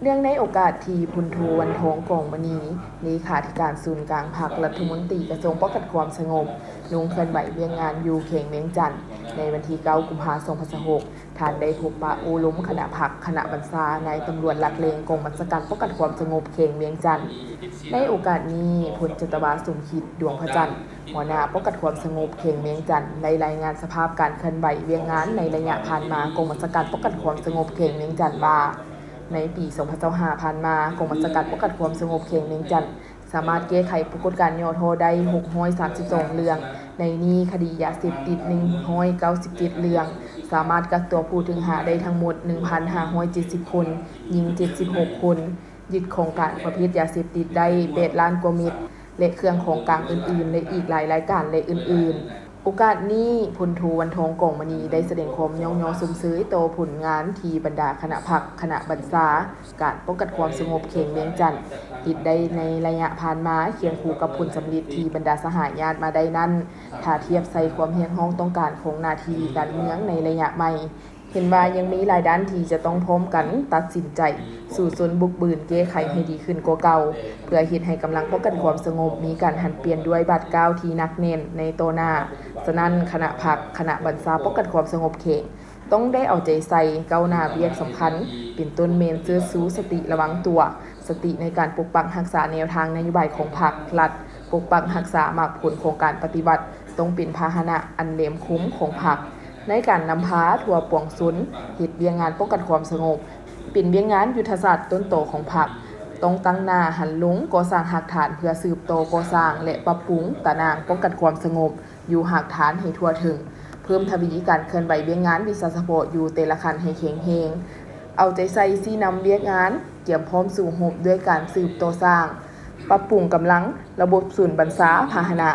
เนื่องในโอกาสที่พลโทวันทองกองมณีเลขาธิการศูนย์กลางพรรครัฐมนตรีกระทรวงป้องกันความสงบลงเคลื่อนไหวเวียงงานอยู่เขงเวียงจันทน์ในวันที่ 9 กุมภาพันธ์ 2026ท่านได้พบปะโอ้ล้มคณะพรรคคณะบรรษานายตำรวจหลักเลงกองบัญชาการป้องกันความสงบเขงเวียงจันทน์ในโอกาสนี้พลจัตวาสมคิดดวงพระจันทร์หัวหน้าป้องกันความสงบเขงเวียงจันทน์ได้รายงานสภาพการเคลื่อนไหวเวียงงานในระยะผ่านมากองบัญชาการป้องกันความสงบเขงเวียงจันทน์ว่าในปี 2025 ผ่านมากองบัญชาการป้องกันความสงบเขงเวียงจันทน์สามารถแก้ไขปรากฏการณ์ย่อโทได้632เรื่องในนี้คดียาเสพติด197เรื่องสามารถกักตัวผู้ต้องหาได้ทั้งหมด 1,570 คนยิง76คนยึดของกลางประเภทยาเสพติดได้8ล้านกว่าเม็ดและเครื่องของกลางอื่นๆและอีกหลายรายการและอื่นๆโอกาสนี้พลโทวันทองกองมณีได้แสดงความยอสมซื้อต่อผลงานที่บรรดาคณะพรรคคณะบรรษาการป้องกันความสงบเขงเวียงจันทน์ติดได้ในระยะผ่านมาเคียงคู่กับผลสำเร็จที่บรรดาสหายญาติมาได้นั้นถ้าเทียบใส่ความเฮียนห้องต้องการของนาทีการเมืองในระยะใหม่เห็นว่ายังมีหลายด้านที่จะต้องพร้อมกันตัดสินใจสู่ส่วนบุกบืนแก้ไขให้ดีขึ้นกว่าเก่าเพื่อเฮ็ดให้กำลังป้องกันความสงบมีการหันเปลี่ยนด้วยบาดก้าวที่นักเน้นในโตหน้าฉะนั้นคณะพรรคคณะบรรษาป้องกันความสงบเขตต้องได้เอาใจใส่ก้าวหน้าเวียกสำคัญเป็นต้นเมนเสื้อสู้สติระวังตัวสติในการปกปักรักษาแนวทางนโยบายของพรรครัฐปกปักรักษามากผลของการปฏิบัติต้องเป็นพาหนะอันเหลมคุ้มของพรรคในการนำพาทั่วปวงชนเฮ็ดเวียงงานป้องกันความสงบเป็นเวียงงานยุทธศาสตร์ต้นโตของพรรคต้องตั้งหน้าหันหลงก่อสร้างหากฐานเพื่อสืบโตก่อสร้างและปรับปรุงตารางป้องกันความสงบอยู่หากฐานให้ทั่วถึงเพิ่มทวีการเคลื่อนไหวเวียงงานวิสาสะโพอยู่แต่ละคันให้แข็งแรงเอาใจใส่ซี่นำเวียงงานเตรียมพร้อมสู่รบด้วยการสืบโตสร้างปรับปรุงกำลังระบบศูนย์บรรษาพาหนะ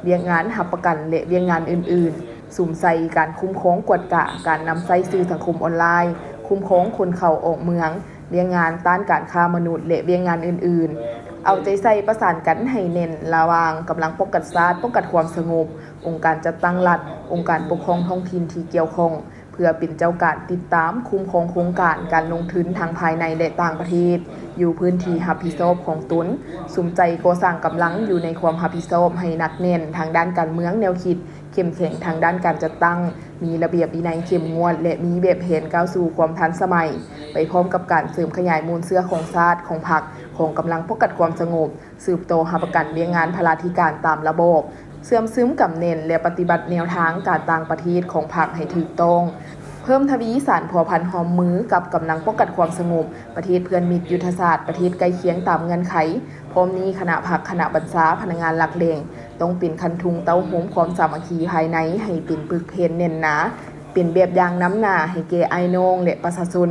เวียงงานหับประกันและเวียงงานอื่นๆสุ่มใส่การคุ้มครองกวดกะการนำใส่สื่อสังคมออนไลน์คุ้มครองคนเข้าออกเมืองเวียงงานต้านการค้ามนุษย์และเวียงงานอื่นๆเอาใจใส่ประสานกันให้เน้นระหว่างกำลังป้องกันชาติป้องกันความสงบองค์การจัดตั้งรัฐองค์การปกครองท้องถิ่นที่เกี่ยวข้องเพื่อเป็นเจ้าการติดตามคุ้มครองโครงการการลงทุนทางภายในและต่างประเทศอยู่พื้นที่รับผิดชอบของตนสุมใจก่อสร้างกำลังอยู่ในความรับผิดชอบให้หนักแน่นทางด้านการเมืองแนวคิดเข้มแข็งทางด้านการจัดตั้งมีระเบียบวินัยเข้มงวดและมีแบบแผนก้าวสู่ความทันสมัยไปพร้อมกับการเสริมขยายมูลเสื้อของชาติของพรรคของกำลังป้องกันความสงบสืบโตหาประกันเวียงงานพลาธิการตามระบบเสื่อมซึมกับเน้นและปฏิบัติแนวทางการต่างประเทศของพรรคให้ถูกต้องเพิ่มทวีสารพัวพันหอมมือกับกำลังป้องกันความสงบประเทศเพื่อนมิตรยุทธศาสตร์ประเทศใกล้เคียงตามเงื่อนไขพร้อมนี้คณะพรรคคณะบรรษาพนักงานหลักเลงต้องเป็นคันทุงเต้าโหมความสามัคคีภายในให้เป็นปึกเพนเน่นหนาเป็นแบบอย่างน้ำหน้าให้แก่ไอ้น้องและประชาชน